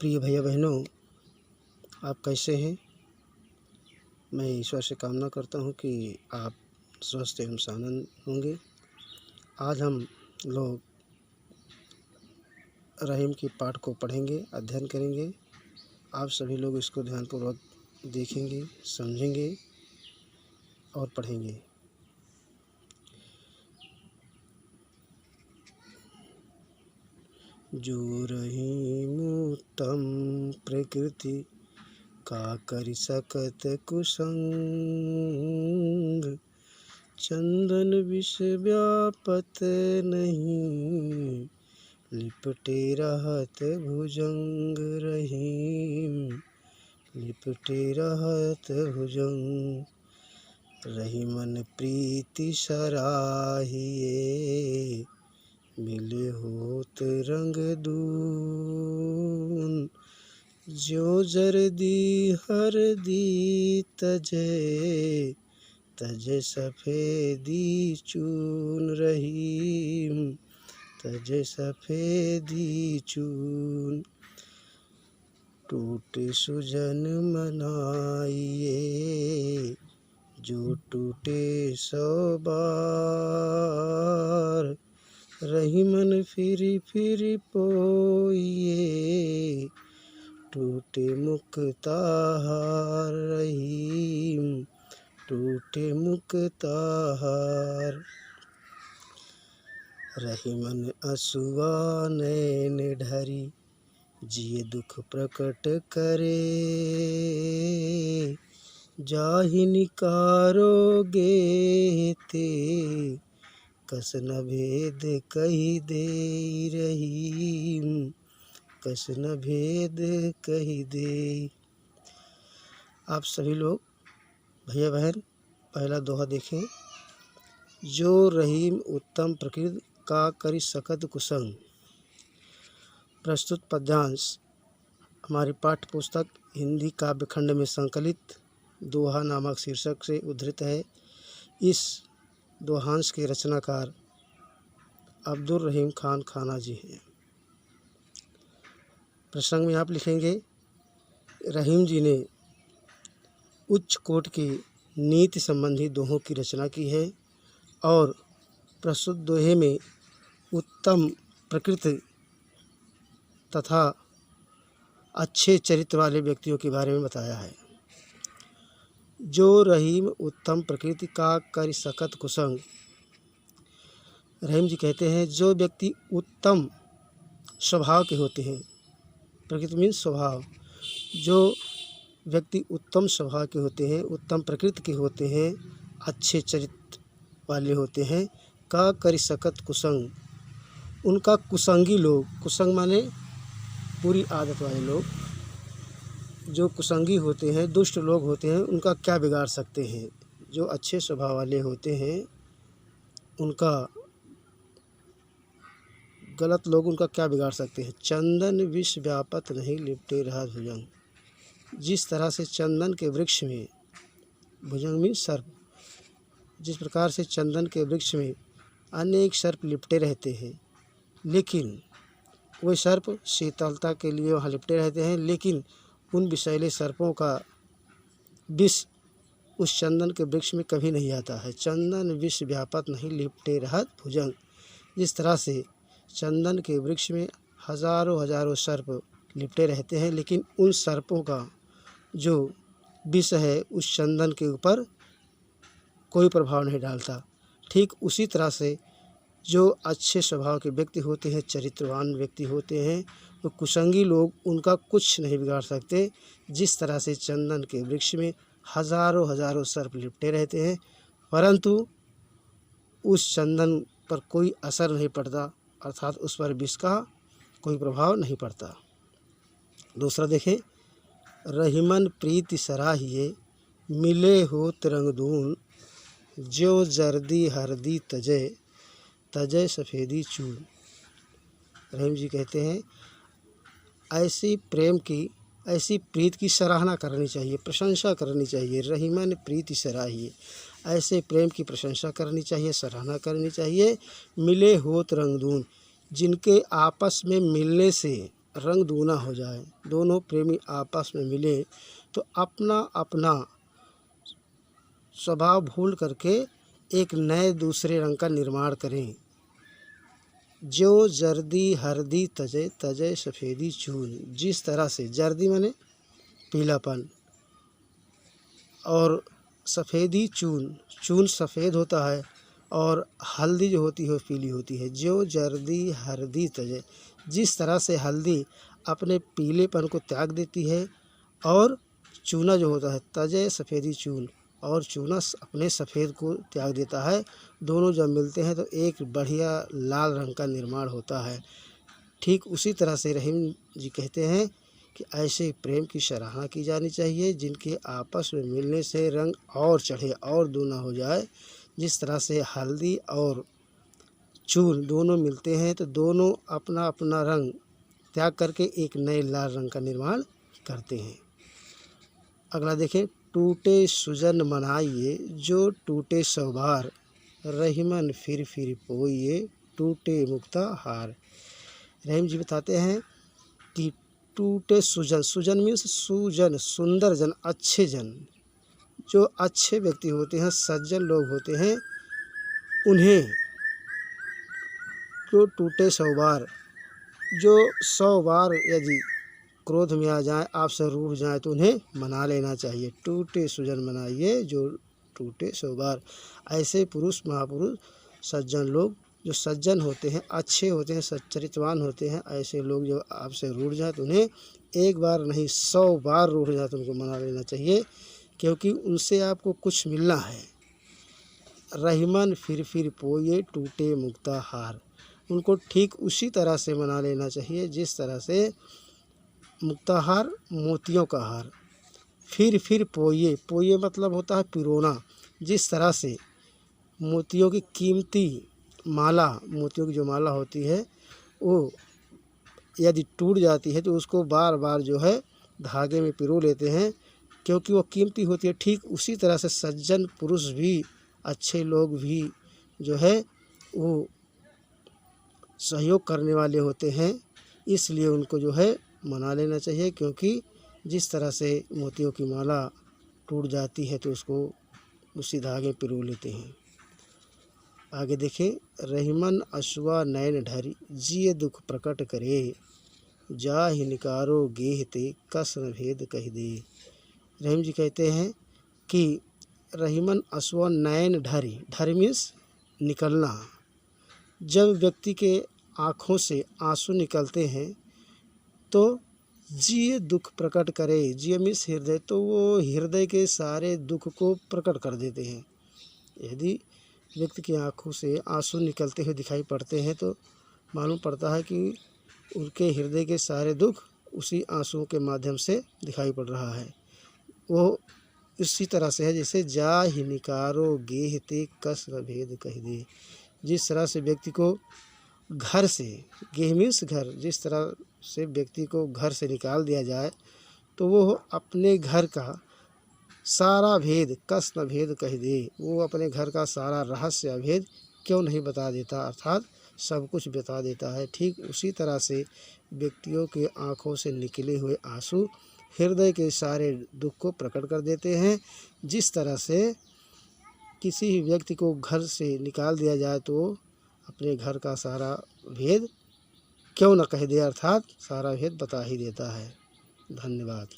प्रिय भैया बहनों, आप कैसे हैं। मैं ईश्वर से कामना करता हूं कि आप स्वस्थ एवं सानंद होंगे। आज हम लोग रहीम की पाठ को पढ़ेंगे, अध्ययन करेंगे। आप सभी लोग इसको ध्यानपूर्वक देखेंगे, समझेंगे और पढ़ेंगे। जो रहीम उत्तम प्रकृति का करि सकत कुसंग, चंदन विष व्यापत नहीं, लिपटे रहत भुजंग। रहीम लिपटे रहत भुजंग, रहीमन प्रीति सराहिए, मिले होत रंग दून। जो जर्दी हरदी तजे सफेदी चून। रहीम तजे सफेदी चून, टूटे सुजन मनाइए, जो टूटे सौ बार। रहीमन फिरी फिरी पोइए, टूटे मुक्ताहार। रहीम टूटे मुक्ताहार, रहीमन असुआ नैन ढरी, जिए दुख प्रकट करे। जाहि निकारोगे ते, कस न भेद कही दे। रहीम कस न भेद कही दे। आप सभी लोग भैया बहन पहला दोहा देखें। जो रहीम उत्तम प्रकृति का करि सकत कुसंग। प्रस्तुत पद्यांश हमारी पाठ्य पुस्तक हिंदी काव्यखंड में संकलित दोहा नामक शीर्षक से उद्धृत है। इस दोहांश के रचनाकार अब्दुल रहीम खान खाना जी हैं। प्रसंग में आप लिखेंगे, रहीम जी ने उच्च कोटि की नीति संबंधी दोहों की रचना की है और प्रस्तुत दोहे में उत्तम प्रकृति तथा अच्छे चरित्र वाले व्यक्तियों के बारे में बताया है। जो रहीम उत्तम प्रकृति का करि सकत कुसंग। रहीम जी कहते हैं, जो व्यक्ति उत्तम स्वभाव के होते हैं, प्रकृति मीन्स स्वभाव, जो व्यक्ति उत्तम स्वभाव के होते हैं, उत्तम प्रकृति के होते हैं, अच्छे चरित्र वाले होते हैं, का करि सकत कुसंग। उनका कुसंगी लोग, कुसंग माने बुरी आदत वाले लोग, जो कुसंगी होते हैं, दुष्ट लोग होते हैं, उनका क्या बिगाड़ सकते हैं। जो अच्छे स्वभाव वाले होते हैं, उनका गलत लोग उनका क्या बिगाड़ सकते हैं। चंदन विष व्यापत नहीं, लिपटे रहा भुजंग। जिस तरह से चंदन के वृक्ष में, भुजंग मीन्स सर्प, जिस प्रकार से चंदन के वृक्ष में अनेक सर्प लिपटे रहते हैं, लेकिन वे सर्प शीतलता के लिए वहाँ लिपटे रहते हैं, लेकिन उन विषैले सर्पों का विष उस चंदन के वृक्ष में कभी नहीं आता है। चंदन विष व्यापत नहीं, लिपटे रहत भुजंग। जिस तरह से चंदन के वृक्ष में हजारों हजारों सर्प लिपटे रहते हैं, लेकिन उन सर्पों का जो विष है उस चंदन के ऊपर कोई प्रभाव नहीं डालता। ठीक उसी तरह से जो अच्छे स्वभाव के व्यक्ति होते हैं, चरित्रवान व्यक्ति होते हैं, वो कुसंगी लोग उनका कुछ नहीं बिगाड़ सकते। जिस तरह से चंदन के वृक्ष में हजारों हजारों सर्प लिपटे रहते हैं, परंतु उस चंदन पर कोई असर नहीं पड़ता, अर्थात उस पर विष का कोई प्रभाव नहीं पड़ता। दूसरा देखें, रहीमन प्रीति सराहिए, मिले होत रंग दून। जो जर्दी हरदी तजे सफ़ेदी चून। रहीम जी कहते हैं, ऐसी प्रीत की सराहना करनी चाहिए, प्रशंसा करनी चाहिए। रहीमन प्रीति सराहिए, ऐसे प्रेम की प्रशंसा करनी चाहिए, सराहना करनी चाहिए। मिले होत रंगदून, जिनके आपस में मिलने से रंग दूना हो जाए, दोनों प्रेमी आपस में मिले तो अपना अपना स्वभाव भूल करके एक नए दूसरे रंग का निर्माण करें। जो जर्दी हरदी तजे तजे सफ़ेदी चून, जिस तरह से जर्दी माने पीलापन और सफ़ेदी चून, चून सफ़ेद होता है और हल्दी जो होती है पीली होती है। जो जर्दी हरदी तजे, जिस तरह से हल्दी अपने पीलेपन को त्याग देती है और चूना जो होता है तजे सफ़ेदी चून, और चूना अपने सफ़ेद को त्याग देता है, दोनों जब मिलते हैं तो एक बढ़िया लाल रंग का निर्माण होता है। ठीक उसी तरह से रहीम जी कहते हैं कि ऐसे प्रेम की सराहना की जानी चाहिए जिनके आपस में मिलने से रंग और चढ़े और दूना हो जाए। जिस तरह से हल्दी और चून दोनों मिलते हैं तो दोनों अपना अपना रंग त्याग करके एक नए लाल रंग का निर्माण करते हैं। अगला देखें, टूटे सुजन मनाइए जो टूटे सौ बार, रहीमन फिर पोइए टूटे मुक्ता हार। रहीम जी बताते हैं कि टूटे सुजन, सुजन मीन्स सुजन, सुंदर जन, अच्छे जन, जो अच्छे व्यक्ति होते हैं, सज्जन लोग होते हैं, उन्हें जो टूटे 100 बार, जो 100 बार यदि क्रोध में आ जाए, आपसे रूठ जाए तो उन्हें मना लेना चाहिए। टूटे सुजन मनाइए जो टूटे 100 बार। ऐसे पुरुष महापुरुष सज्जन लोग जो सज्जन होते हैं, अच्छे होते हैं, सच्चरित्रवान होते हैं, ऐसे लोग जो आपसे रूठ जाए तो उन्हें एक बार नहीं 100 बार रूठ जाए तो उनको मना लेना चाहिए, क्योंकि उनसे आपको कुछ मिलना है। रहीमन फिर पोइए टूटे मुक्ता हार, उनको ठीक उसी तरह से मना लेना चाहिए जिस तरह से मुक्ताहार मोतियों का हार। फिर पोइए, पोइए मतलब होता है पिरोना, जिस तरह से मोतियों की कीमती माला, मोतियों की जो माला होती है वो यदि टूट जाती है तो उसको बार बार जो है धागे में पिरो लेते हैं, क्योंकि वो कीमती होती है। ठीक उसी तरह से सज्जन पुरुष भी, अच्छे लोग भी जो है वो सहयोग करने वाले होते हैं, इसलिए उनको जो है मना लेना चाहिए, क्योंकि जिस तरह से मोतियों की माला टूट जाती है तो उसको उसी धागे पिरो लेते हैं। आगे देखें, रहीमन अश्वा नैन ढरी जिय दुख प्रकट करे, जाहि निकारो गेह ते कस न भेद कह दे। रहीम जी कहते हैं कि रहीमन अश्वा नैन ढरी, ढरी मीन्स निकलना। जब व्यक्ति के आँखों से आंसू निकलते हैं तो जिय दुख प्रकट करे, जिय मीन्स हृदय, तो वो हृदय के सारे दुख को प्रकट कर देते हैं। यदि व्यक्ति की आँखों से आंसू निकलते हुए दिखाई पड़ते हैं तो मालूम पड़ता है कि उनके हृदय के सारे दुख उसी आंसुओं के माध्यम से दिखाई पड़ रहा है। वो इसी तरह से है जैसे जाहि निकारो गेह ते कस न भेद कह दे, जिस तरह से व्यक्ति को घर से, गेह मीन्स घर, जिस तरह से व्यक्ति को घर से निकाल दिया जाए तो वो अपने घर का सारा भेद कस न भेद कह दे, वो अपने घर का सारा रहस्य अभेद क्यों नहीं बता देता, अर्थात सब कुछ बता देता है। ठीक उसी तरह से व्यक्तियों के आँखों से निकले हुए आंसू हृदय के सारे दुख को प्रकट कर देते हैं। जिस तरह से किसी व्यक्ति को घर से निकाल दिया जाए तो अपने घर का सारा भेद क्यों न कह दे, अर्थात सारा भेद बता ही देता है। धन्यवाद।